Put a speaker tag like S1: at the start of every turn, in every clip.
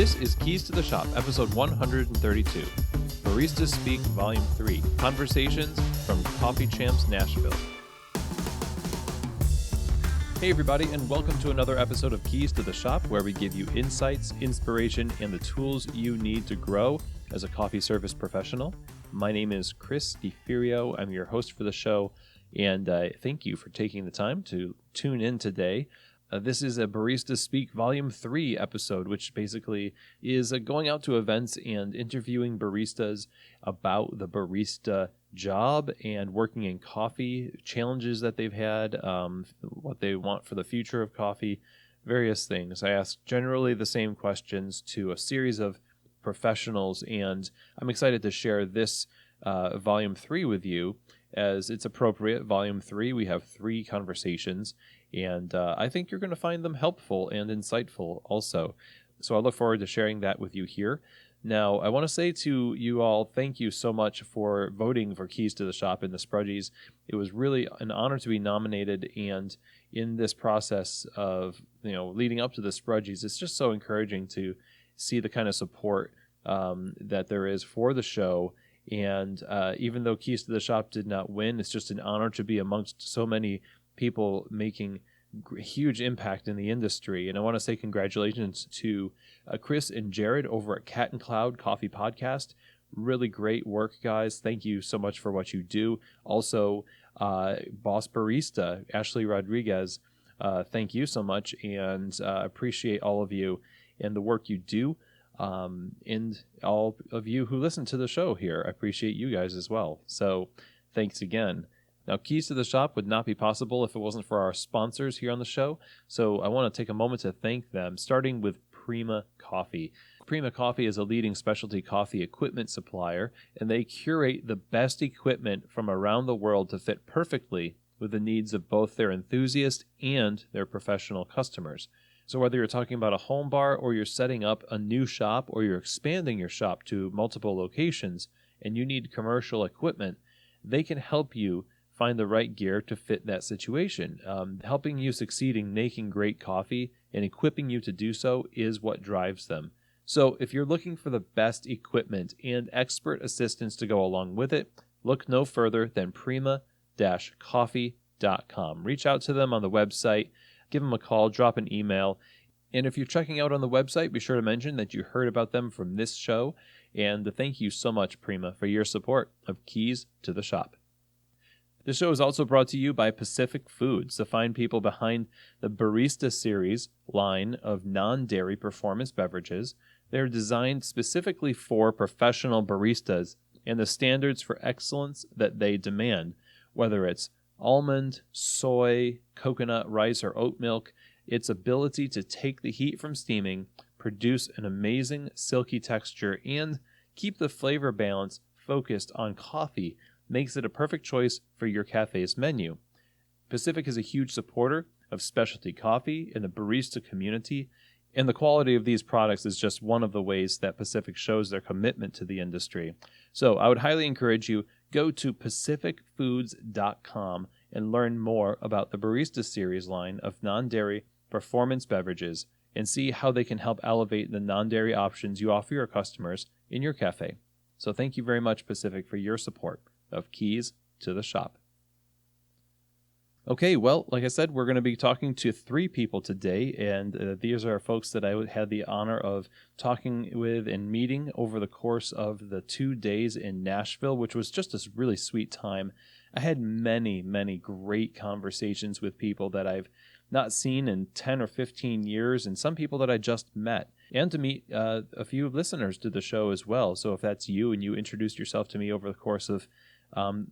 S1: This is Keys to the Shop, episode 132. Baristas Speak, Volume 3. Conversations from Coffee Champs, Nashville. Hey everybody, and welcome to another episode of Keys to the Shop, where we give you insights, inspiration, and the tools you need to grow as a coffee service professional. My name is Chris DiFirio. I'm your host for the show, and thank you for taking the time to tune in today. This is a Baristas Speak Volume 3 episode, which basically is going out to events and interviewing baristas about the barista job and working in coffee, challenges that they've had, what they want for the future of coffee, various things. I ask generally the same questions to a series of professionals, and I'm excited to share this Volume 3 with you as it's appropriate. Volume 3, we have 3 conversations, and I think you're going to find them helpful and insightful also. So I look forward to sharing that with you here. Now, I want to say to you all, thank you so much for voting for Keys to the Shop in the Sprudgies. It was really an honor to be nominated, and in this process of, leading up to the Sprudgies, it's just so encouraging to see the kind of support that there is for the show. And even though Keys to the Shop did not win, it's just an honor to be amongst so many people making huge impact in the industry. And I want to say congratulations to Chris and Jared over at Cat and Cloud Coffee Podcast. Really great work, guys. Thank you so much for what you do. Also, Boss Barista, Ashley Rodriguez, thank you so much, and appreciate all of you and the work you do. And all of you who listen to the show here, I appreciate you guys as well. So thanks again. Now, Keys to the Shop would not be possible if it wasn't for our sponsors here on the show. So I want to take a moment to thank them, starting with Prima Coffee. Prima Coffee is a leading specialty coffee equipment supplier, and they curate the best equipment from around the world to fit perfectly with the needs of both their enthusiast and their professional customers. So whether you're talking about a home bar, or you're setting up a new shop, or you're expanding your shop to multiple locations and you need commercial equipment, they can help you find the right gear to fit that situation. Helping you succeed in making great coffee and equipping you to do so is what drives them. So if you're looking for the best equipment and expert assistance to go along with it, look no further than prima-coffee.com. Reach out to them on the website. Give them a call, drop an email. And if you're checking out on the website, be sure to mention that you heard about them from this show. And thank you so much, Prima, for your support of Keys to the Shop. The show is also brought to you by Pacific Foods, the fine people behind the Barista series line of non-dairy performance beverages. They're designed specifically for professional baristas and the standards for excellence that they demand, whether it's almond, soy, coconut, rice, or oat milk. Its ability to take the heat from steaming, produce an amazing silky texture, and keep the flavor balance focused on coffee makes it a perfect choice for your cafe's menu. Pacific is a huge supporter of specialty coffee in the barista community, and the quality of these products is just one of the ways that Pacific shows their commitment to the industry. So I would highly encourage you, go to pacificfoods.com and learn more about the Barista series line of non-dairy performance beverages and see how they can help elevate the non-dairy options you offer your customers in your cafe. So thank you very much, Pacific, for your support of Keys to the Shop. Okay, well, like I said, we're going to be talking to 3 people today, and these are folks that I had the honor of talking with and meeting over the course of the 2 days in Nashville, which was just a really sweet time. I had many, many great conversations with people that I've not seen in 10 or 15 years, and some people that I just met, and to meet a few listeners to the show as well. So if that's you and you introduced yourself to me over the course of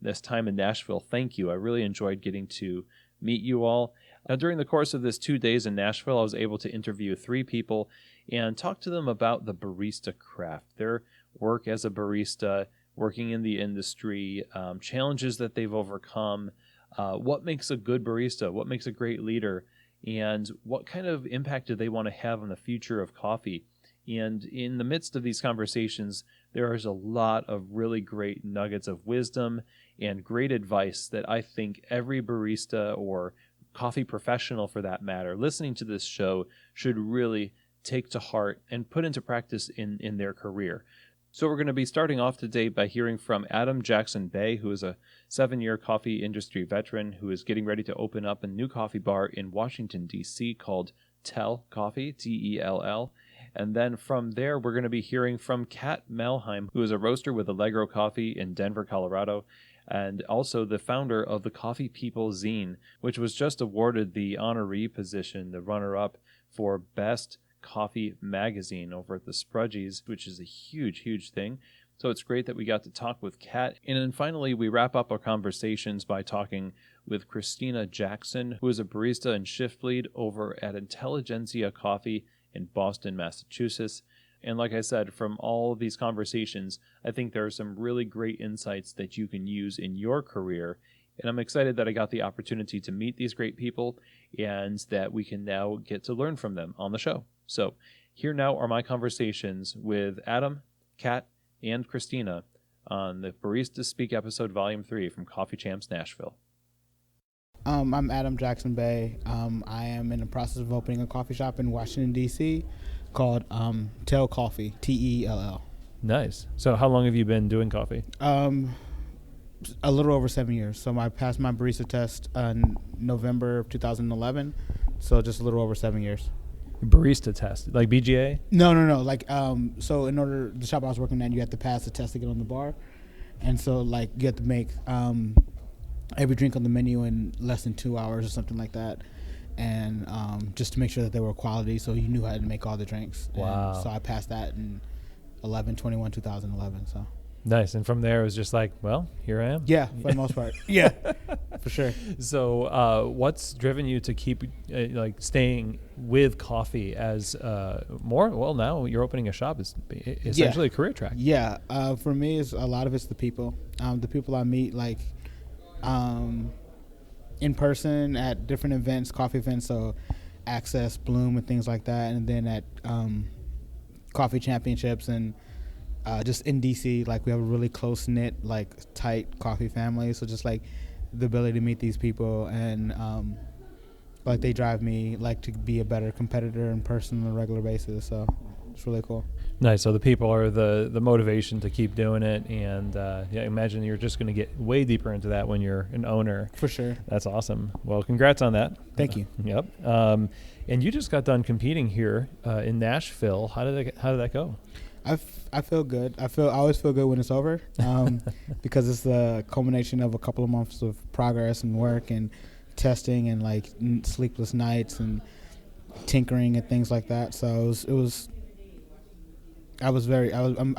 S1: this time in Nashville, thank you. I really enjoyed getting to meet you all. During the course of this 2 days in Nashville, I was able to interview 3 people and talk to them about the barista craft, their work as a barista, working in the industry, challenges that they've overcome, what makes a good barista, what makes a great leader, and what kind of impact do they want to have on the future of coffee. And in the midst of these conversations, there is a lot of really great nuggets of wisdom and great advice that I think every barista or coffee professional, for that matter, listening to this show should really take to heart and put into practice in their career. So we're going to be starting off today by hearing from Adam Jacksonbey, who is a 7-year coffee industry veteran who is getting ready to open up a new coffee bar in Washington, D.C. called Tell Coffee, Tell. And then from there, we're going to be hearing from Kat Melheim, who is a roaster with Allegro Coffee in Denver, Colorado, and also the founder of the Coffee People Zine, which was just awarded the honoree position, the runner-up for Best Coffee Magazine over at the Sprudgies, which is a huge thing. So it's great that we got to talk with Kat. And then finally, we wrap up our conversations by talking with Kristina Jackson, who is a barista and shift lead over at Intelligentsia Coffee in Boston, Massachusetts. And like I said, from all of these conversations, I think there are some really great insights that you can use in your career. And I'm excited that I got the opportunity to meet these great people and that we can now get to learn from them on the show. So here now are my conversations with Adam, Kat, and Kristina on the Baristas Speak episode Volume 3 from Coffee Champs Nashville.
S2: I'm Adam Jacksonbey. I am in the process of opening a coffee shop in Washington, D.C. called Tell Coffee, Tell.
S1: Nice. So how long have you been doing coffee?
S2: A little over 7 years. So I passed my barista test in November of 2011. So just a little over 7 years.
S1: Barista test, like BGA?
S2: No. Like, so in order, the shop I was working at, you have to pass the test to get on the bar. And so, like, you have to make every drink on the menu in less than 2 hours or something like that. And just to make sure that they were quality, so you knew how to make all the drinks.
S1: Wow.
S2: And so I passed that in 2011. So
S1: nice. And from there, it was just like, well, here I am.
S2: Yeah, for the most part. Yeah, for sure.
S1: So what's driven you to keep like staying with coffee as more? Well, now you're opening a shop. It's essentially a career track.
S2: Yeah. For me, a lot of it's the people. The people I meet, like, in person at different events, coffee events, so Access, Bloom, and things like that, and then at coffee championships and just in DC, like, we have a really close knit, like, tight coffee family. So just like the ability to meet these people and like they drive me like to be a better competitor in person on a regular basis. So it's really cool.
S1: Nice. So the people are the motivation to keep doing it, and yeah, imagine you're just going to get way deeper into that when you're an owner.
S2: For sure.
S1: That's awesome. Well, congrats on that.
S2: Thank you.
S1: Yep. And you just got done competing here in Nashville. How did that go?
S2: I feel good. I always feel good when it's over, because it's the culmination of a couple of months of progress and work and testing and like sleepless nights and tinkering and things like that. So I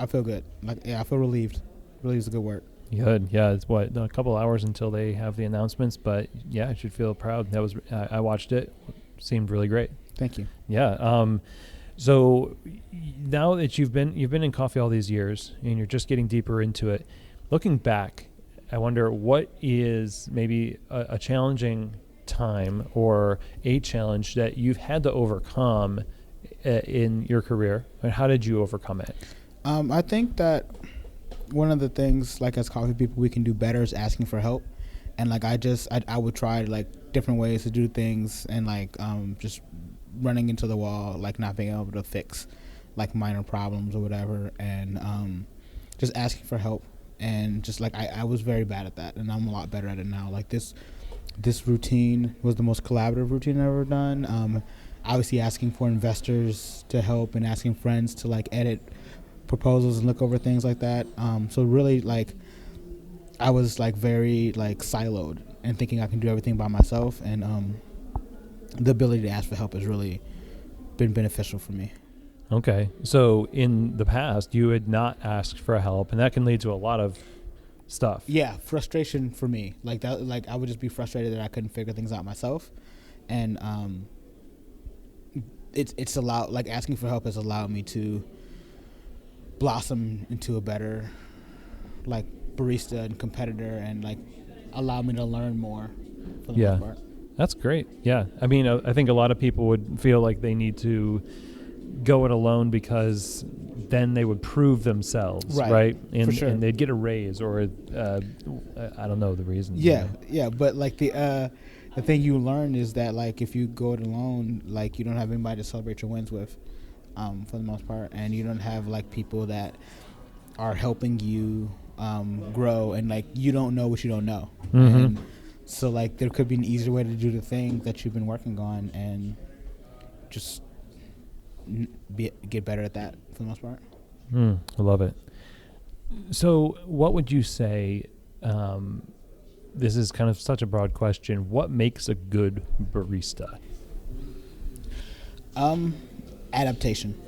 S2: feel good. Like, yeah, I feel relieved. Relieved is a good word.
S1: Good. Yeah, it's a couple hours until they have the announcements, but yeah, I should feel proud. That was I watched it. Seemed really great.
S2: Thank you.
S1: Yeah. So now that you've been in coffee all these years and you're just getting deeper into it, looking back, I wonder what is maybe a challenging time or a challenge that you've had to overcome in your career, and how did you overcome it?
S2: I think that one of the things, like, as coffee people we can do better is asking for help. And like I would try like different ways to do things, and like just running into the wall, like not being able to fix like minor problems or whatever, and just asking for help. And just like I was very bad at that, and I'm a lot better at it now. Like this routine was the most collaborative routine I've ever done. Obviously asking for investors to help and asking friends to like edit proposals and look over things like that. So really, like, I was like very like siloed and thinking I can do everything by myself, and the ability to ask for help has really been beneficial for me.
S1: Okay. So in the past, you had not asked for help, and that can lead to a lot of stuff.
S2: Yeah, frustration for me. Like that, like I would just be frustrated that I couldn't figure things out myself. And it's allowed, like, asking for help has allowed me to blossom into a better like barista and competitor, and like allow me to learn more for the most part.
S1: That's great. Yeah. I mean, I think a lot of people would feel like they need to go it alone because then they would prove themselves, right? And,
S2: for sure.
S1: And they'd get a raise, or I don't know the reason.
S2: Yeah, yeah. But like the thing you learn is that like if you go it alone, like you don't have anybody to celebrate your wins with, for the most part, and you don't have like people that are helping you grow, and like you don't know what you don't know. And so like there could be an easier way to do the thing that you've been working on, and just get better at that for the most part.
S1: I love it. So what would you say, this is kind of such a broad question, what makes a good barista?
S2: Adaptation.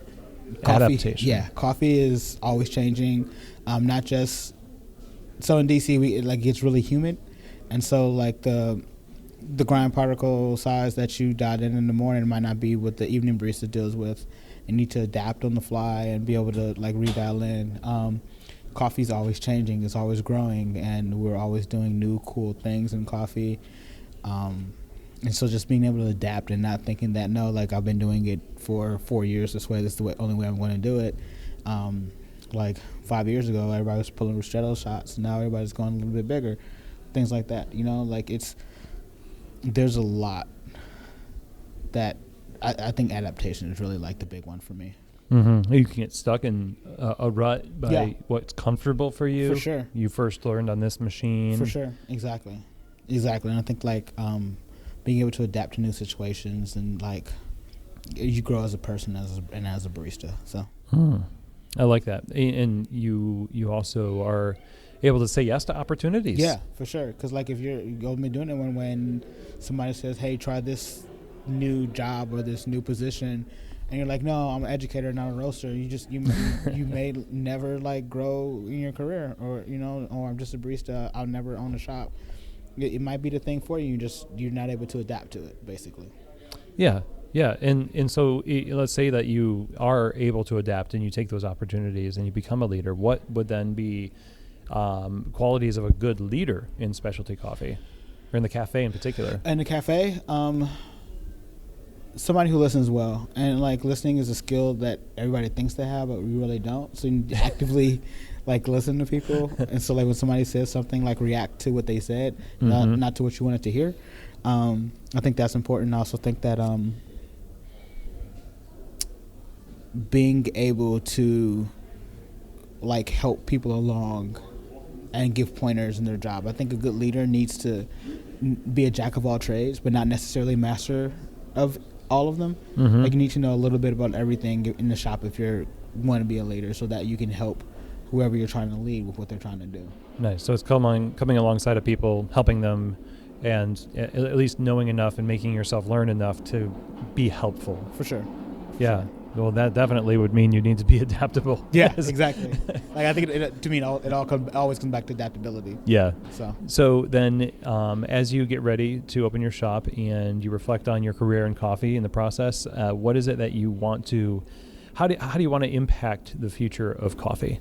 S1: Adaptation.
S2: Yeah, coffee is always changing. Not just so in DC, it gets really humid, and so like the grind particle size that you dialed in the morning might not be what the evening barista deals with. You need to adapt on the fly and be able to like redial in. Coffee's always changing, it's always growing, and we're always doing new cool things in coffee. And so just being able to adapt and not thinking that, no, like I've been doing it for 4 years this way, this is the only way I'm going to do it. Like 5 years ago, everybody was pulling ristretto shots. Now everybody's going a little bit bigger. Things like that, like there's a lot that I think adaptation is really like the big one for me.
S1: You can get stuck in a rut by what's comfortable for you.
S2: For sure.
S1: You first learned on this machine.
S2: For sure. Exactly. And I think like being able to adapt to new situations, and like you grow as a person and as a barista. So
S1: I like that. And you also are able to say yes to opportunities.
S2: Yeah, for sure. Because like if you're only doing it when somebody says, hey, try this new job or this new position, and you're like, no, I'm an educator, not a roaster. You may never like grow in your career, or or I'm just a barista, I'll never own a shop. It might be the thing for you. You're not able to adapt to it, basically.
S1: Yeah. And so let's say that you are able to adapt and you take those opportunities and you become a leader. What would then be qualities of a good leader in specialty coffee, or in the cafe in particular?
S2: In the cafe, somebody who listens well, and like listening is a skill that everybody thinks they have, but we really don't. So you need to actively like listen to people, and so like when somebody says something, like react to what they said, not to what you wanted to hear. I think that's important. I also think that being able to like help people along and give pointers in their job. I think a good leader needs to be a jack of all trades, but not necessarily master of all of them. Like you need to know a little bit about everything in the shop if you want to be a leader, so that you can help whoever you're trying to lead with what they're trying to do. Nice.
S1: So it's coming alongside of people, helping them, and at least knowing enough and making yourself learn enough to be helpful.
S2: For sure.
S1: Yeah. Well, that definitely would mean you need to be adaptable.
S2: Yeah, exactly. Like I think to me, it always comes back to adaptability.
S1: Yeah. So then, as you get ready to open your shop and you reflect on your career in coffee in the process, what is it that you want to? How do you want to impact the future of coffee?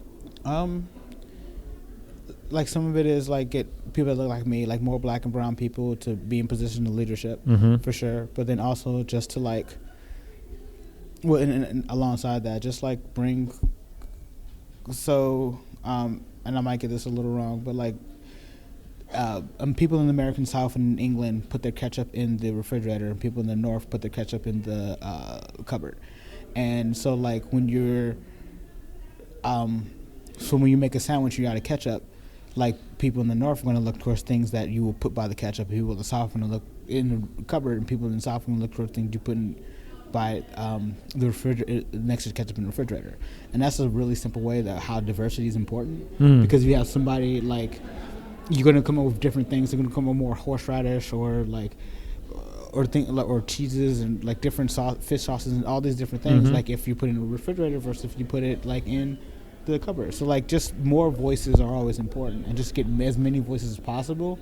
S2: Like some of it is like get people that look like me, like more black and brown people, to be in position of leadership, for sure. But then also just to like. Well, and alongside that, just like bring, and I might get this a little wrong, but like people in the American South and England put their ketchup in the refrigerator, and people in the North put their ketchup in the cupboard. And so like when you're, when you make a sandwich, you add a ketchup, like people in the North are going to look towards things that you will put by the ketchup, people in the South are going to look in the cupboard, and people in the South are going to look towards things you put in by the refrigerator next to the ketchup in the refrigerator. And that's a really simple way that how diversity is important, because if you have somebody like, you're going to come up with different things. They're going to come up with more horseradish or cheeses and like different fish sauces and all these different things. Like if you put it in a refrigerator versus if you put it like in the cupboard. So like just more voices are always important, and just get as many voices as possible,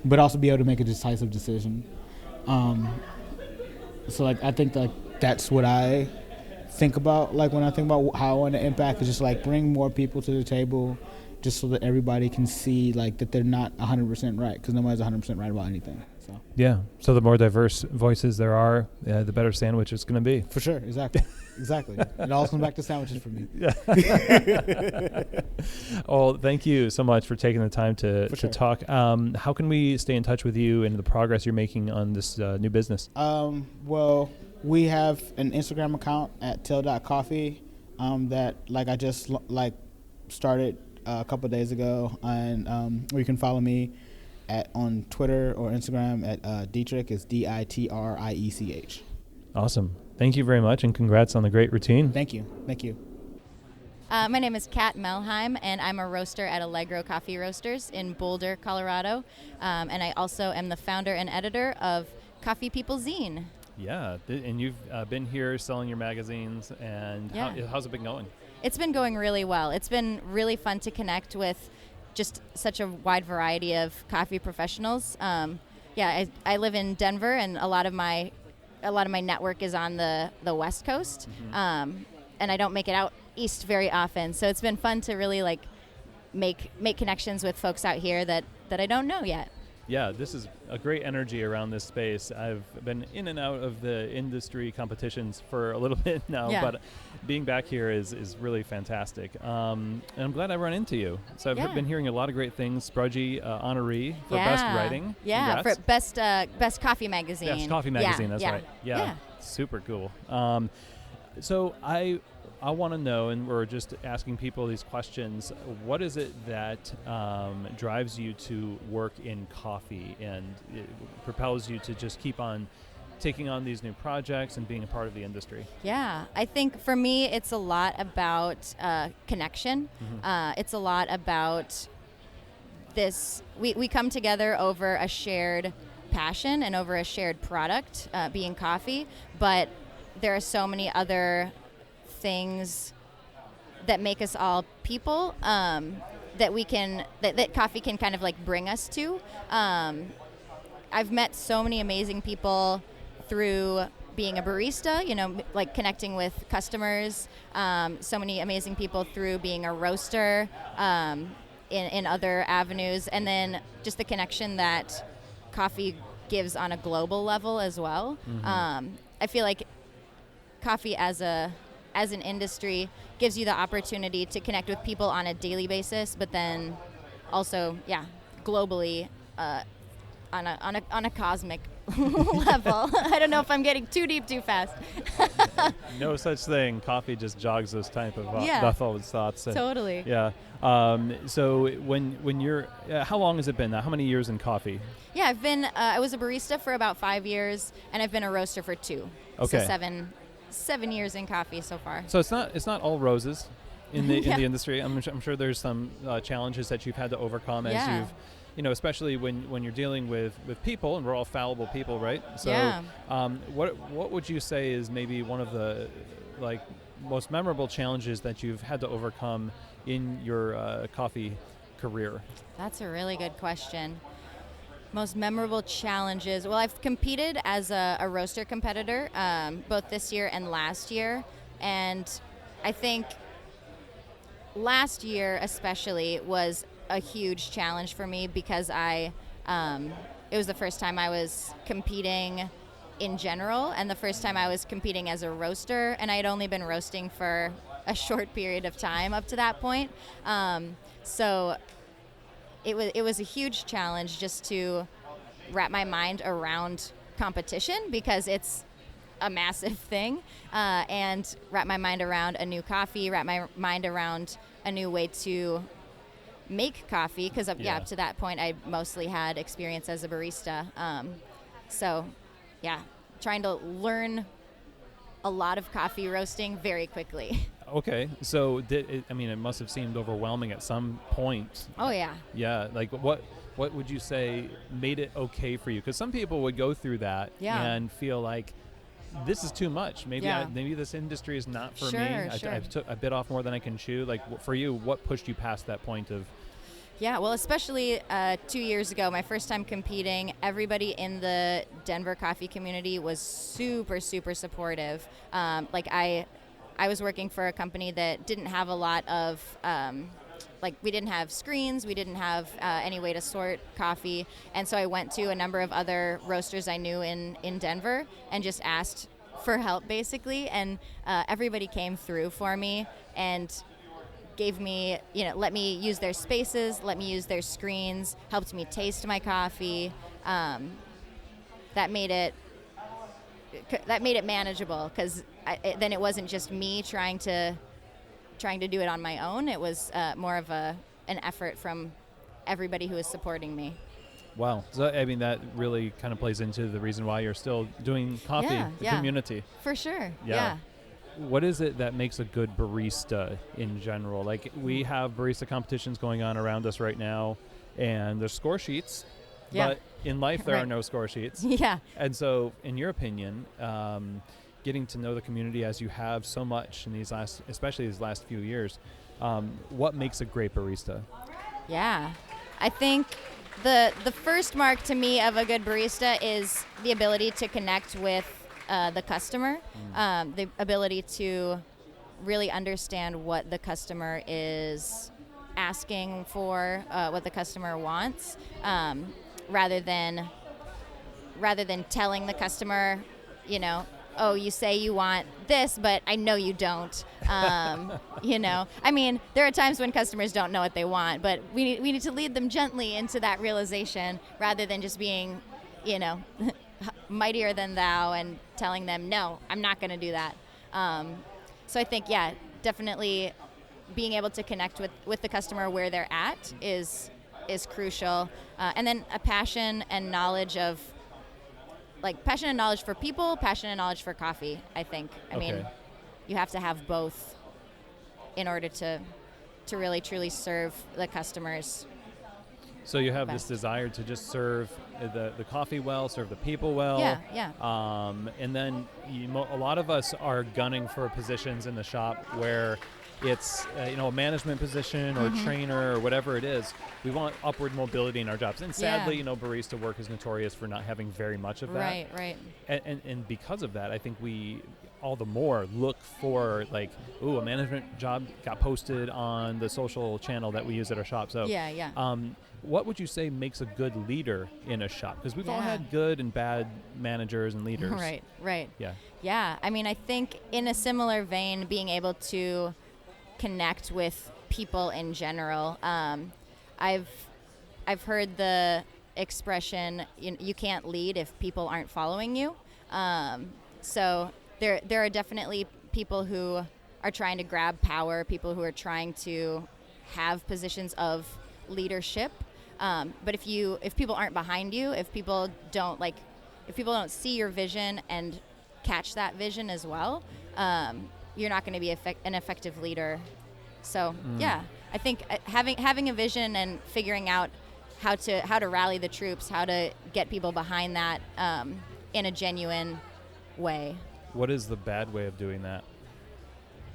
S2: but also be able to make a decisive decision. So like I think like that's what I think about, like when I think about how I want to impact, is just like bring more people to the table, just so that everybody can see like that they're not 100% right, because nobody's 100% right about anything. So
S1: yeah, so the more diverse voices there are, the better sandwich it's going to be.
S2: For sure, exactly. It all comes back to sandwiches for me.
S1: Yeah. Well, thank you so much for taking the time to talk. How can we stay in touch with you and the progress you're making on this new business?
S2: Well, We have an Instagram account at till.coffee that I just started a couple of days ago, and or you can follow me on Twitter or Instagram at Dietrich. It's Ditriech.
S1: Awesome. Thank you very much, and congrats on the great routine.
S2: Thank you.
S3: My name is Kat Melheim, and I'm a roaster at Allegro Coffee Roasters in Boulder, Colorado. And I also am the founder and editor of Coffee People Zine.
S1: Yeah, and you've been here selling your magazines, and how's it been going?
S3: It's been going really well. It's been really fun to connect with just such a wide variety of coffee professionals. I live in Denver, and a lot of my network is on the West Coast, and I don't make it out east very often. So it's been fun to really make connections with folks out here that I don't know yet.
S1: Yeah, this is a great energy around this space. I've been in and out of the industry competitions for a little bit now, but being back here is really fantastic. And I'm glad I run into you. So I've been hearing a lot of great things. Sprudgy honoree for best writing.
S3: Yeah,
S1: Congrats.
S3: for best coffee magazine.
S1: Best coffee magazine, that's right. Yeah, super cool. So I want to know, and we're just asking people these questions, what is it that drives you to work in coffee and it propels you to just keep on taking on these new projects and being a part of the industry?
S3: Yeah, I think for me it's a lot about connection. It's a lot about this, we come together over a shared passion and over a shared product, being coffee, but there are so many other things that make us all people, that we can that coffee can kind of bring us to. I've met so many amazing people through being a barista, connecting with customers, so many amazing people through being a roaster, in other avenues, and then just the connection that coffee gives on a global level as well. I feel like coffee as an industry gives you the opportunity to connect with people on a daily basis, but then also, globally, on a cosmic level. I don't know if I'm getting too deep too fast.
S1: No such thing. Coffee just jogs those type of thoughts.
S3: Totally.
S1: Yeah. So when you're, how long has it been now? How many years in coffee?
S3: Yeah, I've been, I was a barista for about 5 years, and I've been a roaster for 2.
S1: Okay.
S3: So 7 years in coffee so far.
S1: So it's not all roses in the in the industry. I'm sure there's some challenges that you've had to overcome as you've, especially when you're dealing with people, and we're all fallible people, right? So what would you say is maybe one of the most memorable challenges that you've had to overcome in your coffee career?
S3: That's a really good question. Most memorable challenges. Well, I've competed as a roaster competitor, both this year and last year. And I think last year especially was a huge challenge for me because it was the first time I was competing in general and the first time I was competing as a roaster, and I had only been roasting for a short period of time up to that point. So it was a huge challenge just to wrap my mind around competition because it's a massive thing, and wrap my mind around a new coffee, wrap my mind around a new way to make coffee because up to that point I mostly had experience as a barista. Trying to learn a lot of coffee roasting very quickly.
S1: Okay, so it must have seemed overwhelming at some point.
S3: Oh yeah.
S1: Yeah, what would you say made it okay for you? Because some people would go through that and feel like this is too much. Maybe this industry is not for me. I bit off more than I can chew. For you, what pushed you past that point of?
S3: Yeah, well, especially 2 years ago, my first time competing, everybody in the Denver coffee community was super, super supportive. I was working for a company that didn't have a lot of, we didn't have screens, we didn't have any way to sort coffee, and so I went to a number of other roasters I knew in Denver and just asked for help, basically, and everybody came through for me and gave me, let me use their spaces, let me use their screens, helped me taste my coffee. That made it it manageable, because then it wasn't just me trying to do it on my own. It was more of an effort from everybody who was supporting me.
S1: Wow. So, I mean, that really kind of plays into the reason why you're still doing coffee, the community.
S3: For sure.
S1: Yeah. What is it that makes a good barista in general? Like, we have barista competitions going on around us right now, and there's score sheets, but in life there are no score sheets.
S3: Yeah.
S1: And so, in your opinion, getting to know the community as you have so much in especially these last few years, what makes a great barista?
S3: Yeah. I think the first mark to me of a good barista is the ability to connect with the customer, the ability to really understand what the customer is asking for, what the customer wants, rather than telling the customer, oh, you say you want this, but I know you don't. I mean, there are times when customers don't know what they want, but we need to lead them gently into that realization, rather than just being, mightier than thou and telling them, no, I'm not going to do that. So I think, definitely being able to connect with the customer where they're at is crucial. And then a passion and knowledge for people, passion and knowledge for coffee, I think. I mean, you have to have both in order to really truly serve the customers.
S1: So you have this desire to just serve the coffee well, serve the people well.
S3: Yeah.
S1: And then a lot of us are gunning for positions in the shop where it's a management position or trainer or whatever it is. We want upward mobility in our jobs. And sadly, barista work is notorious for not having very much of that.
S3: Right.
S1: And because of that, I think we all the more look for a management job got posted on the social channel that we use at our shop. So what would you say makes a good leader in a shop? Because we've all had good and bad managers and leaders.
S3: Right.
S1: Yeah.
S3: I mean, I think in a similar vein, being able to connect with people in general. I've heard the expression, you can't lead if people aren't following you. So there are definitely people who are trying to grab power, people who are trying to have positions of leadership. But if people aren't behind you, if people don't see your vision and catch that vision as well, you're not going to be an effective leader. So I think having a vision and figuring out how to rally the troops, how to get people behind that in a genuine way.
S1: What is the bad way of doing that?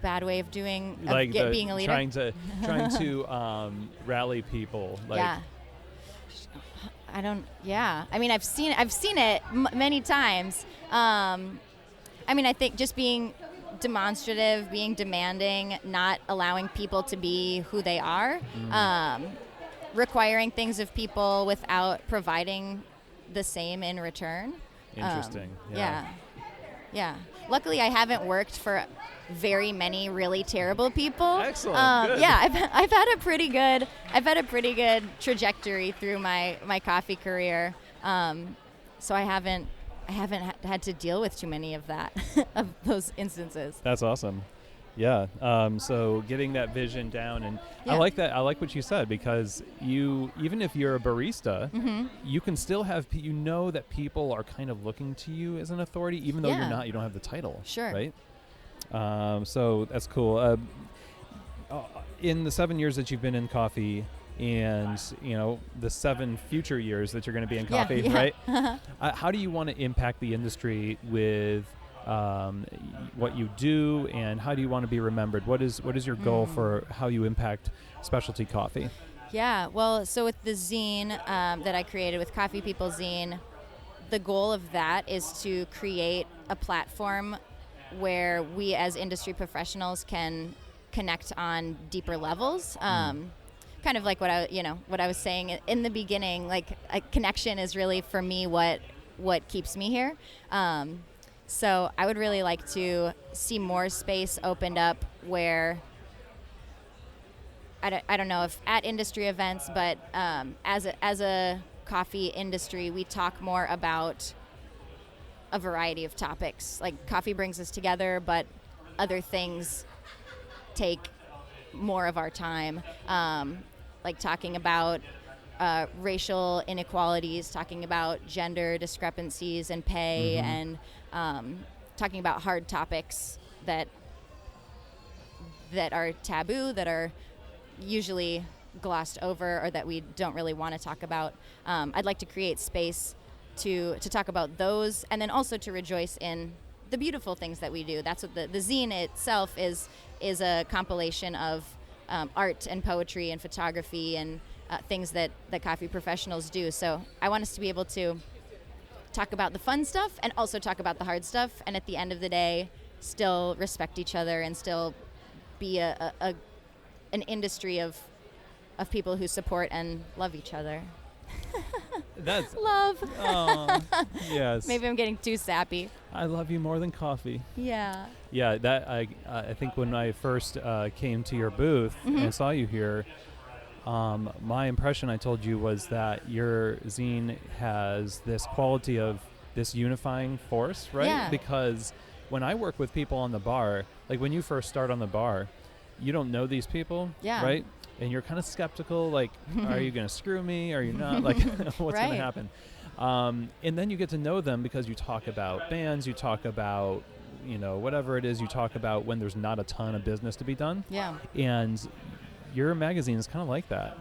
S3: Bad way of being a leader?
S1: Trying to rally people.
S3: I mean, I've seen it many times. I mean, I think just being demonstrative, being demanding, not allowing people to be who they are, requiring things of people without providing the same in return.
S1: Interesting.
S3: Yeah. Luckily, I haven't worked for very many really terrible people.
S1: Excellent. Good.
S3: Yeah, I've had a pretty good trajectory through my coffee career. So I haven't had to deal with too many of those instances.
S1: That's awesome. Yeah. So getting that vision down, and I like that. I like what you said, because even if you're a barista, you can still have, that people are kind of looking to you as an authority, even though you're not, you don't have the title.
S3: Sure.
S1: Right. So that's cool. In the 7 years that you've been in coffee, and the 7 future years that you're going to be in coffee, right? How do you want to impact the industry with what you do, and how do you want to be remembered? What is your goal for how you impact specialty coffee?
S3: Yeah, well, so with the zine that I created, with Coffee People Zine, the goal of that is to create a platform where we as industry professionals can connect on deeper levels. Kind of like what I was saying in the beginning, like a connection is really for me what keeps me here. So I would really like to see more space opened up where I don't know if at industry events, but as a coffee industry, we talk more about a variety of topics. Like coffee brings us together, but other things take more of our time. Like talking about racial inequalities, talking about gender discrepancies in pay, and talking about hard topics that are taboo, that are usually glossed over, or that we don't really want to talk about. I'd like to create space to talk about those, and then also to rejoice in the beautiful things that we do. That's what the zine itself is a compilation of art and poetry and photography and things that coffee professionals do. So I want us to be able to talk about the fun stuff and also talk about the hard stuff, and at the end of the day still respect each other and still be an industry of people who support and love each other.
S1: That's
S3: love.
S1: Oh, yes.
S3: Maybe I'm getting too sappy.
S1: I love you more than coffee.
S3: Yeah.
S1: Yeah, that I think when I first came to your booth and saw you here, my impression, I told you, was that your zine has this quality of this unifying force, right?
S3: Yeah.
S1: Because when I work with people on the bar, like when you first start on the bar, you don't know these people, right? And you're kind of skeptical, like, are you going to screw me? Are you not? Like, what's going to happen? And then you get to know them because you talk about bands, you talk about, whatever it is you talk about when there's not a ton of business to be done. Yeah. And your magazine is kind of like that,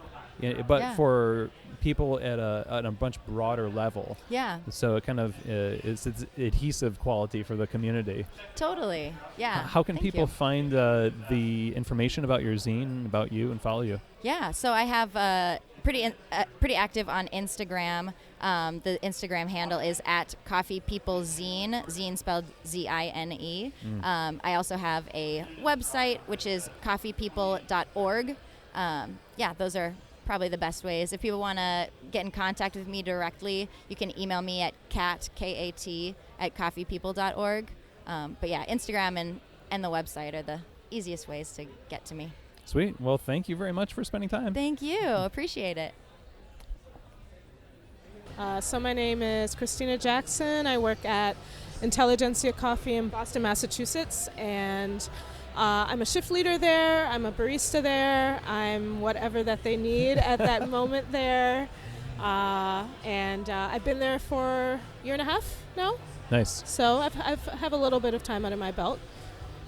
S1: but for people at a much broader level. Yeah. So it kind of is adhesive quality for the community. Totally. Yeah. How can people find the information about your zine, about you, and follow you? Yeah. So I have pretty active on Instagram. The Instagram handle is @CoffeePeopleZine, Zine spelled Zine. I also have a website, which is coffeepeople.org. Those are probably the best ways. If people want to get in contact with me directly, you can email me at kat, @coffeepeople.org. But yeah, Instagram and the website are the easiest ways to get to me. Sweet. Well, thank you very much for spending time. Thank you. Appreciate it.
S4: So my name is Kristina Jackson. I work at Intelligentsia Coffee in Boston, Massachusetts, and I'm a shift leader there. I'm a barista there. I'm whatever that they need at that moment there. And I've been there for a year and a half now. Nice. So I have a little bit of time under my belt.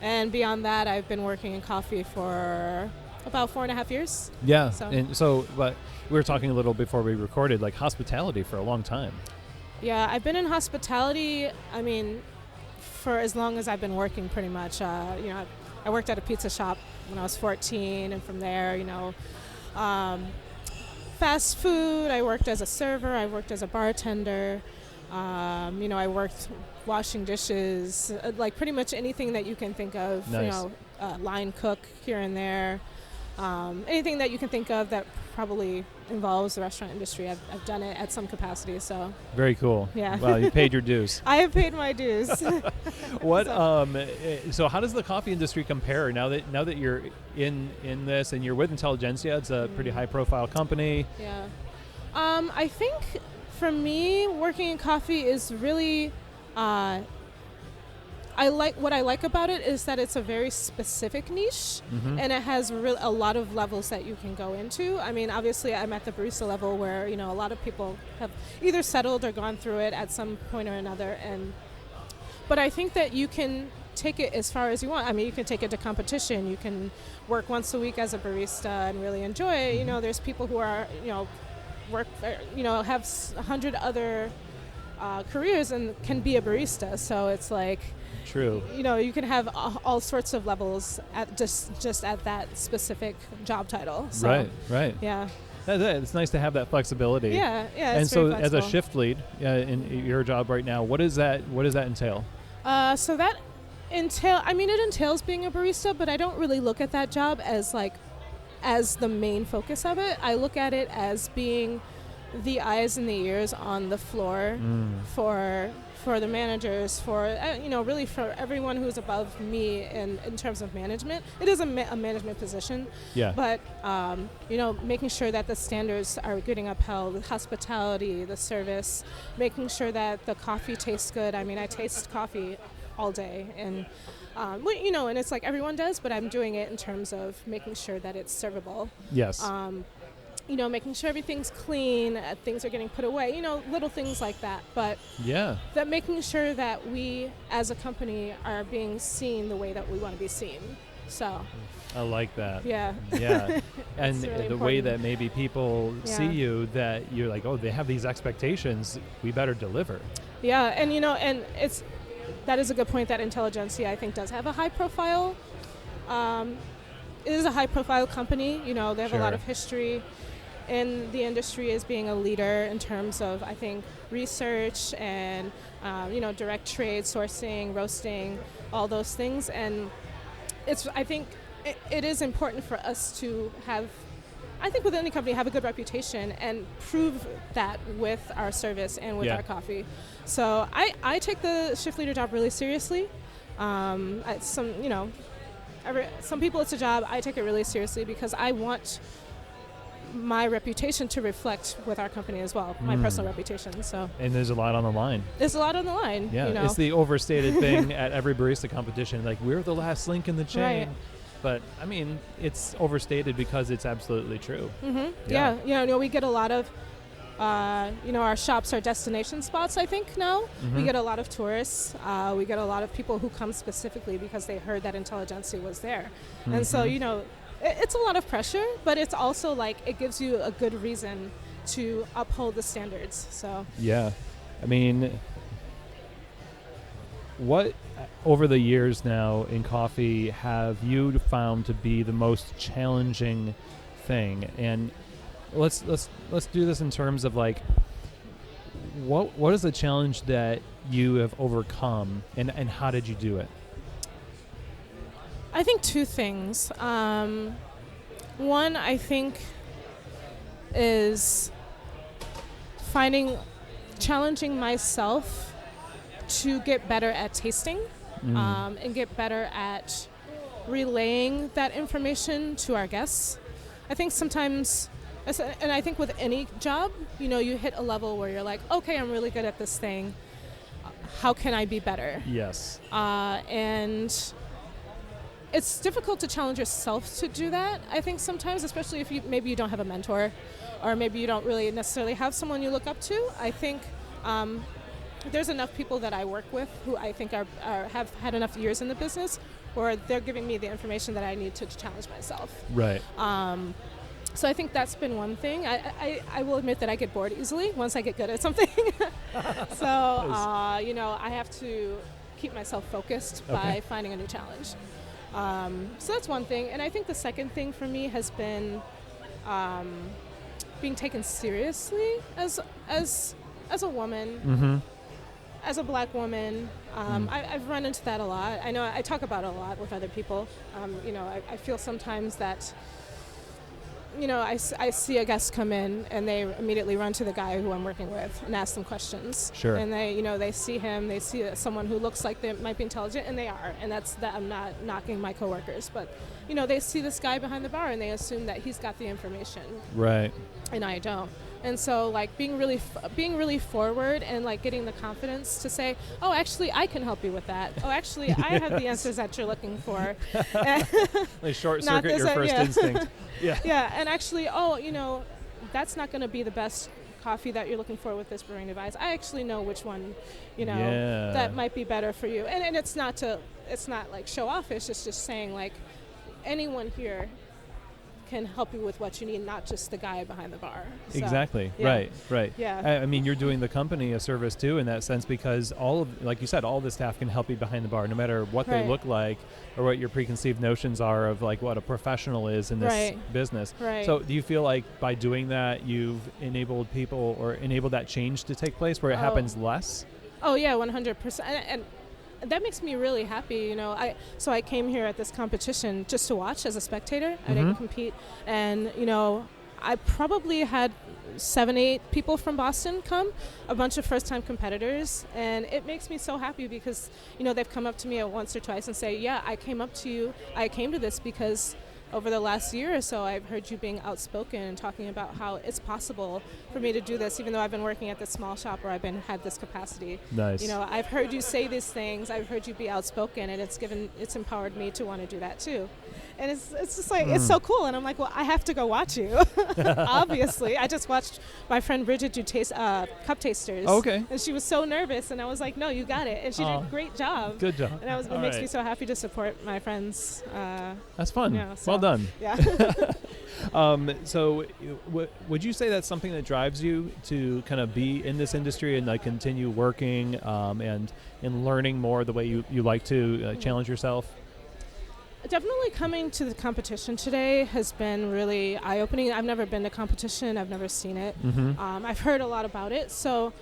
S4: And beyond that, I've been working in coffee for about 4.5 years. Yeah. But we were talking a little before we recorded, like hospitality for a long time. Yeah, I've been in hospitality, for as long as I've been working pretty much. I worked at a pizza shop when I was 14, and from there, fast food. I worked as a server. I worked as a bartender. I worked washing dishes, like pretty much anything that you can think of. Nice. Line cook here and there. Anything that you can think of that probably involves the restaurant industry. I've done it at some capacity. So very cool. Yeah. Well, you paid your dues. I have paid my dues. What? So how does the coffee industry compare now that you're in this and you're with Intelligentsia? It's a pretty high profile company. Yeah. I think for me, working in coffee is really. What I like about it is that it's a very specific niche, and it has a lot of levels that you can go into. Obviously, I'm at the barista level where a lot of people have either settled or gone through it at some point or another. But I think that you can take it as far as you want. You can take it to competition. You can work once a week as a barista and really enjoy it. There's people who are work have 100 other careers and can be a barista. So it's like. True. You can have all sorts of levels at just at that specific job title. So, right. Yeah. It's nice to have that flexibility. Yeah. And so, as a shift lead in your job right now, what does that entail? So that it entails being a barista, but I don't really look at that job as the main focus of it. I look at it as being the eyes and the ears on the floor for the managers, for really for everyone who's above me in terms of management. It is a management position, but making sure that the standards are getting upheld, the hospitality, the service, making sure that the coffee tastes good. I mean, I taste coffee all day, and and it's like everyone does, but I'm doing it in terms of making sure that it's servable.
S1: Yes.
S4: Making sure everything's clean, things are getting put away, little things like that. But that making sure that we as a company are being seen the way that we want to be seen. So
S1: I like that.
S4: Yeah.
S1: Yeah. And
S4: really
S1: the way
S4: important.
S1: that maybe people see you, that you're like, oh, they have these expectations, we better deliver.
S4: Yeah, and and that is a good point that Intelligentsia, I think, does have a high profile. It is a high profile company, they have a lot of history in the industry as being a leader in terms of, I think, research and, direct trade, sourcing, roasting, all those things. And I think it is important for us to have, I think with any company, have a good reputation and prove that with our service and with our coffee. So I take the shift leader job really seriously. Some people it's a job. I take it really seriously because I want my reputation to reflect with our company as well, my personal reputation. So,
S1: and there's a lot on the line.
S4: There's a lot on the line.
S1: Yeah, it's the overstated thing at every barista competition. Like, we're the last link in the chain.
S4: Right.
S1: But I mean, it's overstated because it's absolutely true.
S4: Mm-hmm. Yeah. We get a lot of, our shops are destination spots, I think, now. We get a lot of tourists. We get a lot of people who come specifically because they heard that Intelligentsia was there. And so, it's a lot of pressure, but it's also like it gives you a good reason to uphold the standards. So
S1: yeah, I mean, what over the years now in coffee have you found to be the most challenging thing? And let's do this in terms of like, what is the challenge that you have overcome, and how did you do it?
S4: I think two things. One, I think, is challenging myself to get better at tasting and get better at relaying that information to our guests. I think sometimes, and I think with any job, you hit a level where you're like, okay, I'm really good at this thing. How can I be better?
S1: Yes.
S4: And it's difficult to challenge yourself to do that, I think, sometimes, especially if maybe you don't have a mentor, or maybe you don't really necessarily have someone you look up to. I think there's enough people that I work with who I think have had enough years in the business where they're giving me the information that I need to challenge myself.
S1: Right.
S4: So I think that's been one thing. I will admit that I get bored easily once I get good at something. So, I have to keep myself focused by finding a new challenge. So that's one thing. And I think the second thing for me has been being taken seriously as a woman, as a Black woman. I've run into that a lot. I know I talk about it a lot with other people. I feel sometimes that, I see a guest come in and they immediately run to the guy who I'm working with and ask them questions.
S1: Sure.
S4: And they see him, they see someone who looks like they might be intelligent, and they are. And that's that. I'm not knocking my coworkers, but they see this guy behind the bar and they assume that he's got the information.
S1: Right.
S4: And I don't. And so, like, being really forward and, like, getting the confidence to say, oh, actually, I can help you with that. Oh, actually, I have the answers that you're looking for.
S1: Like, short circuit your first instinct. Yeah.
S4: Yeah, and actually, that's not going to be the best coffee that you're looking for with this brewing device. I actually know which one, that might be better for you. And it's not like show off. It's just saying, like, anyone here can help you with what you need, not just the guy behind the bar. So,
S1: exactly.
S4: Yeah.
S1: Right.
S4: Yeah.
S1: I mean, you're doing the company a service too in that sense, because like you said, all the staff can help you behind the bar, no matter what they look like or what your preconceived notions are of like what a professional is in this business.
S4: Right.
S1: So do you feel like by doing that, you've enabled people or enabled that change to take place where it happens less?
S4: Oh yeah, 100%. And that makes me really happy, So I came here at this competition just to watch as a spectator. I didn't compete, and I probably had 7-8 people from Boston come, a bunch of first-time competitors, and it makes me so happy because, they've come up to me once or twice and say, yeah, I came to this because over the last year or so, I've heard you being outspoken and talking about how it's possible for me to do this, even though I've been working at this small shop where had this capacity.
S1: Nice.
S4: I've heard you say these things. I've heard you be outspoken, and it's empowered me to want to do that too. And it's just like, it's so cool. And I'm like, well, I have to go watch you. Obviously. I just watched my friend Bridget do cup tasters.
S1: Oh, okay.
S4: And she was so nervous. And I was like, no, you got it. And she did a great job.
S1: Good job.
S4: And it makes me so happy to support my friends.
S1: That's fun. Well done.
S4: Yeah.
S1: So would you say that's something that drives you to kind of be in this industry and like continue working and learning more the way you like to challenge yourself?
S4: Definitely coming to the competition today has been really eye-opening. I've never been to competition. I've never seen it.
S1: Mm-hmm.
S4: I've heard a lot about it. So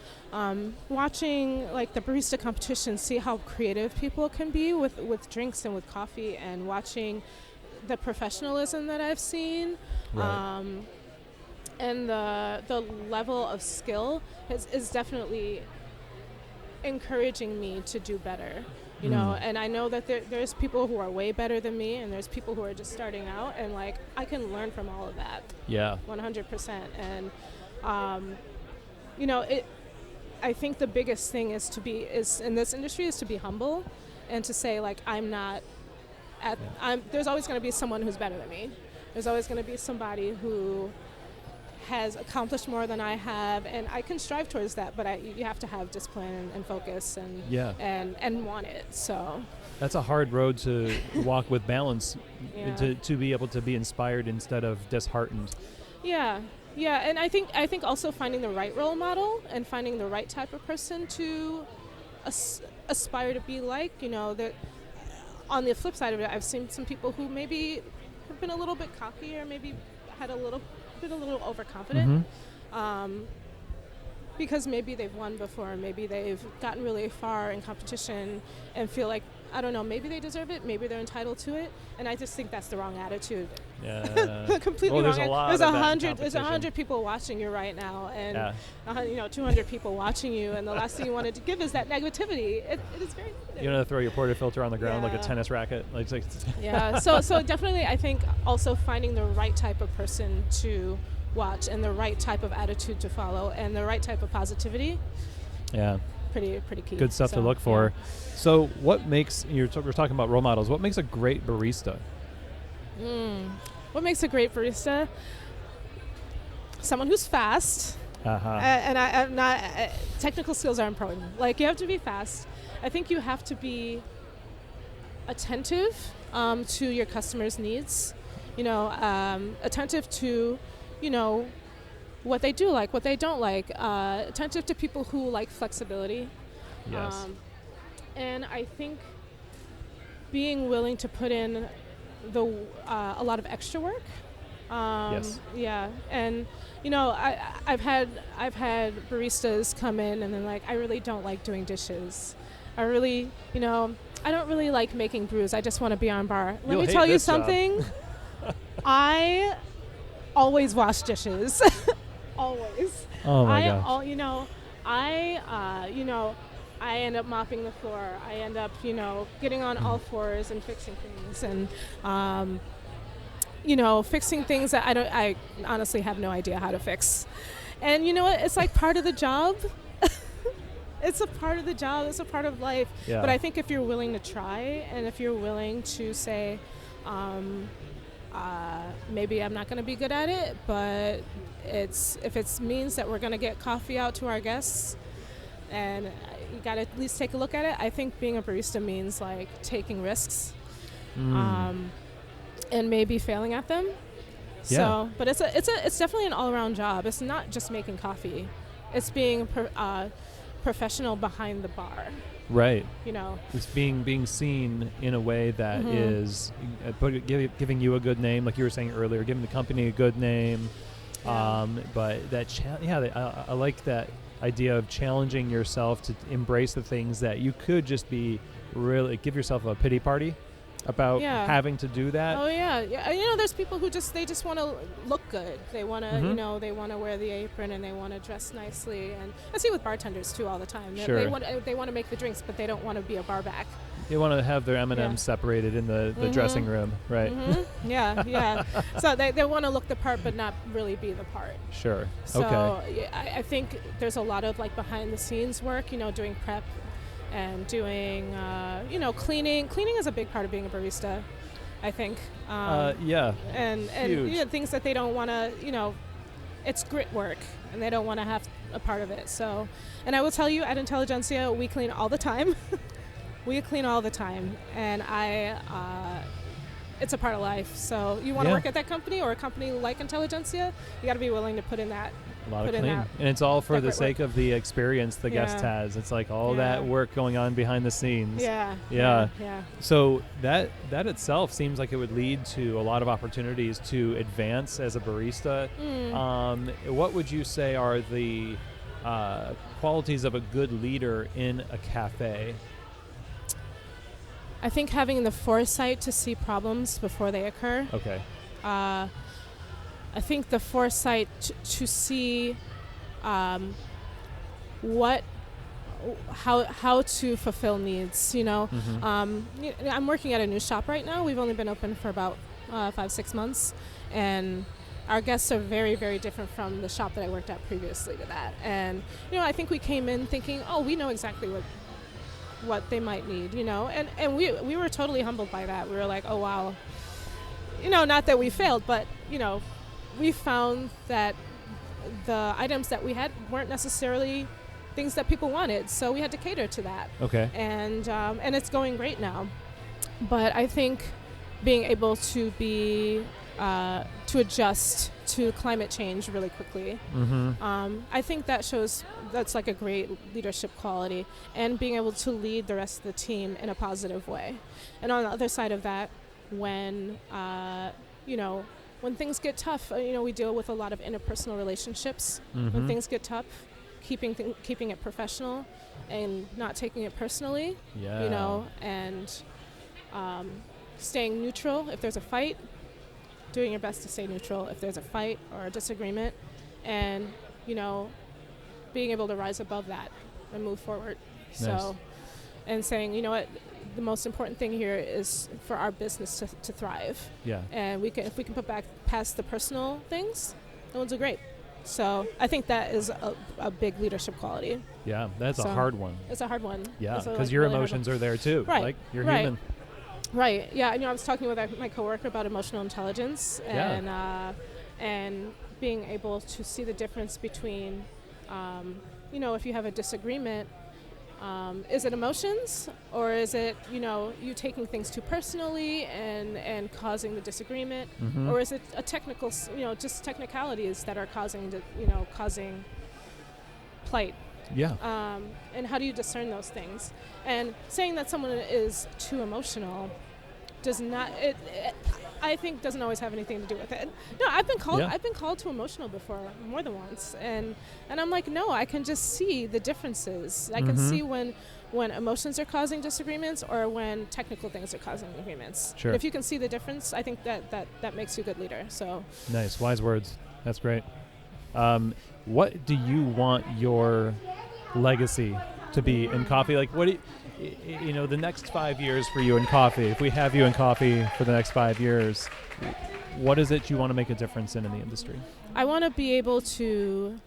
S4: watching like the barista competition, see how creative people can be with drinks and with coffee, and watching the professionalism that I've seen,
S1: right.
S4: And the level of skill is definitely encouraging me to do better. And I know that there's people who are way better than me, and there's people who are just starting out, and like I can learn from all of that.
S1: Yeah.
S4: 100%. And I think the biggest thing is in this industry is to be humble, and to say like there's always going to be someone who's better than me. There's always going to be somebody who has accomplished more than I have, and I can strive towards that, but you have to have discipline and focus and want it. So
S1: that's a hard road to walk with balance.
S4: Yeah.
S1: to be able to be inspired instead of disheartened.
S4: Yeah, and I think also finding the right role model and finding the right type of person to aspire to be like. That on the flip side of it, I've seen some people who maybe have been a little bit cocky, or maybe had a little overconfident, because maybe they've won before, maybe they've gotten really far in competition and feel like, I don't know, maybe they deserve it, maybe they're entitled to it, and I just think that's the wrong attitude.
S1: Yeah.
S4: Completely
S1: there's
S4: wrong.
S1: There's
S4: 100 people watching you right now, and 200 people watching you, and the last thing you wanted to give is that negativity. It is very negative.
S1: You want to throw your portafilter on the ground like a tennis racket?
S4: Yeah. So definitely, I think also finding the right type of person to watch, and the right type of attitude to follow, and the right type of positivity.
S1: Yeah.
S4: Pretty key.
S1: Good stuff to look for. Yeah. So what makes, we're talking about role models, what makes a great barista?
S4: What makes a great barista? Someone who's fast. And I'm not, technical skills are important. Like, you have to be fast. I think you have to be attentive to your customers' needs. Attentive to, what they do like, what they don't like. Attentive to people who like flexibility.
S1: Yes.
S4: And I think being willing to put in a lot of extra work.
S1: Yes.
S4: Yeah, and I've had baristas come in and then like, I really don't like doing dishes. I really, I don't really like making brews. I just want to be on bar. Let me tell you something. I always wash dishes. Always.
S1: Oh my gosh.
S4: I end up mopping the floor. I end up, getting on all fours and fixing things, and fixing things that I honestly have no idea how to fix. And you know what? It's like part of the job. It's a part of the job. It's a part of life.
S1: Yeah.
S4: But I think if you're willing to try, and if you're willing to say, maybe I'm not going to be good at it, but if it means that we're going to get coffee out to our guests, and you got to at least take a look at it. I think being a barista means like taking risks, and maybe failing at them.
S1: Yeah.
S4: So, but it's definitely an all-around job. It's not just making coffee. It's being professional behind the bar.
S1: Right. It's being seen in a way that is giving you a good name, like you were saying earlier, giving the company a good name.
S4: Yeah.
S1: But that I like that idea of challenging yourself to embrace the things that you could just be really give yourself a pity party. about having to do that?
S4: Oh yeah. You know, there's people who just want to look good. They want to, you know, they want to wear the apron and they want to dress nicely. And I see with bartenders too all the time.
S1: Sure.
S4: They want to make the drinks, but they don't want to be a bar back.
S1: They want to have their M&Ms separated in the dressing room, right?
S4: Yeah. So they want to look the part, but not really be the part.
S1: Sure.
S4: So
S1: okay.
S4: I think there's a lot of like behind the scenes work, you know, doing prep and doing, you know, cleaning. Cleaning is a big part of being a barista, I think. And you know, things that they don't want to, you know, it's grit work, and they don't want to have a part of it. So, and I will tell you, at Intelligentsia, we clean all the time. We clean all the time, and it's a part of life. So you want to work at that company or a company like Intelligentsia, you got to be willing to put in that.
S1: A lot of clean. And it's all for the sake of the experience the guest has. It's like all that work going on behind the scenes. Yeah. So that itself seems like it would lead to a lot of opportunities to advance as a barista. What would you say are the qualities of a good leader in a cafe?
S4: I think having the foresight to see problems before they occur.
S1: Okay.
S4: I think the foresight to see how to fulfill needs. You know, I'm working at a new shop right now. We've only been open for about 5-6 months, and our guests are very, very different from the shop that I worked at previously to that. And you know, I think we came in thinking, oh, we know exactly what they might need, you know, and we were totally humbled by that. We were like, oh wow, you know, not that we failed, but you know, we found that the items that we had weren't necessarily things that people wanted, so we had to cater to that.
S1: Okay.
S4: And it's going great now, but I think being able to be to adjust to climate change really quickly. I think that's like a great leadership quality, and being able to lead the rest of the team in a positive way. And on the other side of that, when you know, when things get tough, you know, we deal with a lot of interpersonal relationships. When things get tough, keeping it professional and not taking it personally. You know, and staying neutral if there's a fight. Doing your best to stay neutral if there's a fight or a disagreement, and you know, being able to rise above that and move forward. Nice. So, and saying, you know what, the most important thing here is for our business to thrive. Yeah. And if we can put back past the personal things, then we'll do great. So I think that is a big leadership quality. Yeah, that's a hard one. It's a hard one. Yeah, because your really emotions are there too. Right. Like you're human. Right. Yeah. You know, I was talking with my coworker about emotional intelligence and being able to see the difference between, you know, if you have a disagreement, is it emotions, or is it, you know, you taking things too personally and causing the disagreement, or is it a technical, you know, just technicalities that are causing plight? Yeah. And how do you discern those things? And saying that someone is too emotional does not, I think, doesn't always have anything to do with it. No, I've been called too emotional before, more than once, and I'm like, no, I can just see the differences. I can see when emotions are causing disagreements or when technical things are causing agreements. Sure. And if you can see the difference, I think that makes you a good leader. So nice, wise words. That's great. What do you want your legacy to be in coffee? Like, what do you know, the next 5 years for you in coffee, if we have you in coffee for the next 5 years, what is it you want to make a difference in the industry? I want to be able to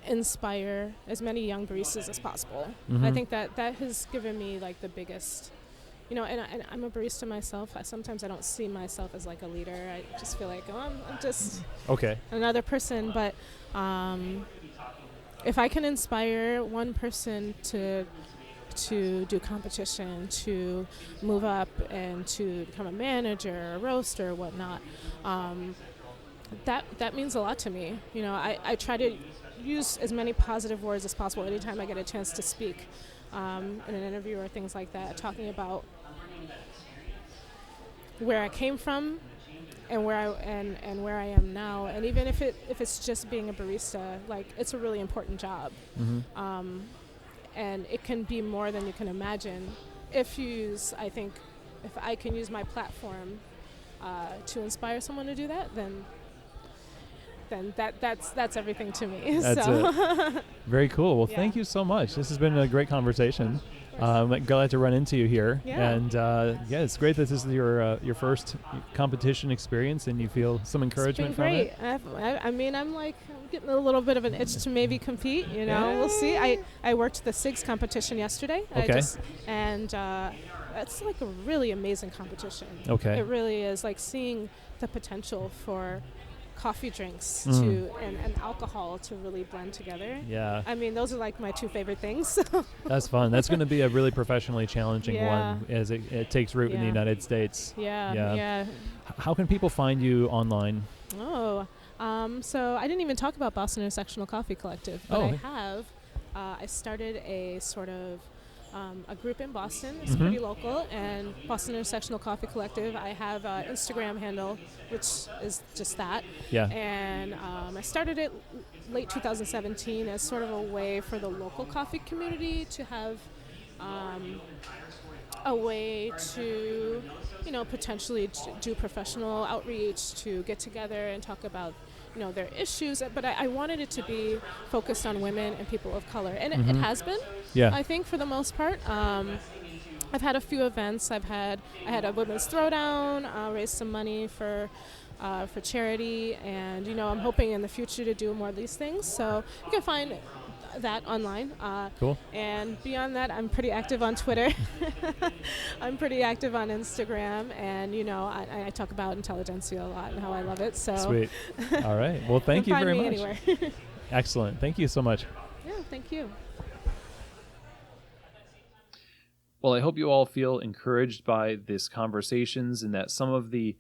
S4: inspire as many young baristas as possible. I think that has given me like the biggest, you know, and I'm a barista myself. Sometimes I don't see myself as like a leader. I just feel like, oh, I'm just another person. But if I can inspire one person to do competition, to move up and to become a manager, a roaster, whatnot, that means a lot to me. You know, I try to use as many positive words as possible anytime I get a chance to speak in an interview or things like that, talking about where I came from and where I am now, and even if it's just being a barista, like it's a really important job, and it can be more than you can imagine I think if I can use my platform to inspire someone to do that, then that's everything to me.
S1: That's it. Very cool. Well,
S4: Yeah.
S1: thank you so much. This has been a great conversation. Glad to run into you here.
S4: Yeah.
S1: And it's great that this is your first competition experience and you feel some encouragement
S4: It's been
S1: from
S4: great.
S1: it.
S4: I'm getting a little bit of an itch to maybe compete.
S1: Yeah.
S4: We'll see. I worked the SIGs competition yesterday.
S1: Okay.
S4: It's like a really amazing competition.
S1: Okay.
S4: It really is, like seeing the potential for coffee drinks and alcohol to really blend together.
S1: Yeah.
S4: I mean, those are like my two favorite things.
S1: That's fun. That's going to be a really professionally challenging
S4: Yeah.
S1: one as it takes root in the
S4: Yeah.
S1: United States.
S4: Yeah.
S1: How can people find you online?
S4: So I didn't even talk about Boston Intersectional Coffee Collective, but
S1: Oh.
S4: I have. I started a sort of a group in Boston. It's
S1: Mhm.
S4: pretty local, and Boston Intersectional Coffee Collective. I have an Instagram handle, which is just that.
S1: Yeah.
S4: And I started it late 2017 as sort of a way for the local coffee community to have a way to, potentially do professional outreach, to get together and talk about, their issues. But I wanted it to be focused on women and people of color. And it has been,
S1: Yeah.
S4: I think, for the most part. I've had a few events. I had a women's throwdown, raised some money for charity, and I'm hoping in the future to do more of these things. So you can find that online.
S1: Cool.
S4: And beyond that, I'm pretty active on Twitter. I'm pretty active on Instagram, and I talk about Intelligentsia a lot and how I love it. So
S1: Sweet. All right. Well, thank you
S4: find
S1: very
S4: me
S1: much.
S4: Anywhere.
S1: Excellent. Thank you so much.
S4: Yeah, thank you.
S1: Well, I hope you all feel encouraged by these conversations and that some of the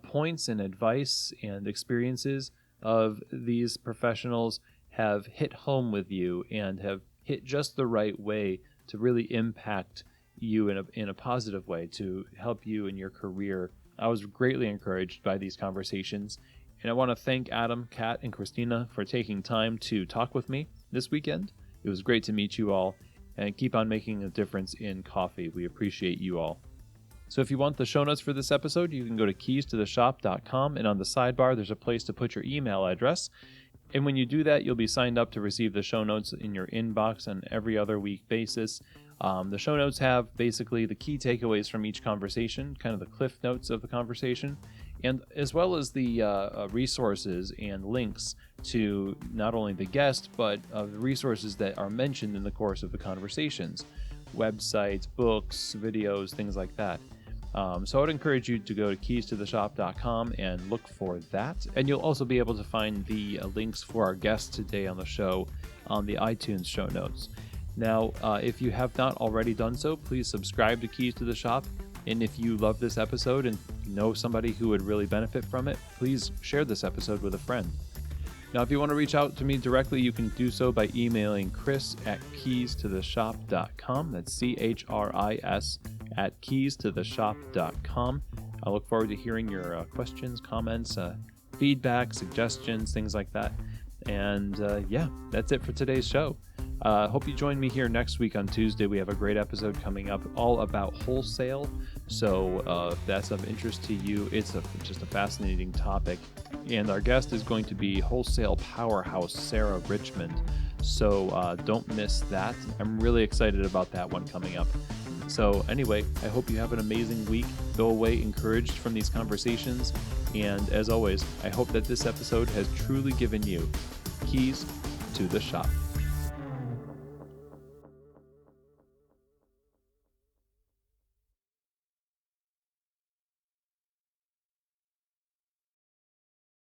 S1: points and advice and experiences of these professionals have hit home with you and have hit just the right way to really impact you in a positive way to help you in your career. I was greatly encouraged by these conversations, and I want to thank Adam, Kat, and Kristina for taking time to talk with me this weekend. It was great to meet you all, and keep on making a difference in coffee. We appreciate you all. So if you want the show notes for this episode, you can go to keystotheshop.com, and on the sidebar, there's a place to put your email address. And when you do that, you'll be signed up to receive the show notes in your inbox on every other week basis. The show notes have basically the key takeaways from each conversation, kind of the cliff notes of the conversation, and as well as the resources and links to not only the guest, but the resources that are mentioned in the course of the conversations, websites, books, videos, things like that. So I would encourage you to go to keystotheshop.com and look for that. And you'll also be able to find the links for our guests today on the show on the iTunes show notes. Now, if you have not already done so, please subscribe to Keys to the Shop. And if you love this episode and know somebody who would really benefit from it, please share this episode with a friend. Now, if you want to reach out to me directly, you can do so by emailing chris@keystotheshop.com. That's CHRIS@keystotheshop.com. I look forward to hearing your questions, comments, feedback, suggestions, things like that. And that's it for today's show. Hope you join me here next week on Tuesday. We have a great episode coming up all about wholesale. So if that's of interest to you, it's just a fascinating topic. And our guest is going to be wholesale powerhouse Sarah Richmond. So don't miss that. I'm really excited about that one coming up. So anyway, I hope you have an amazing week. Go away encouraged from these conversations. And as always, I hope that this episode has truly given you keys to the shop.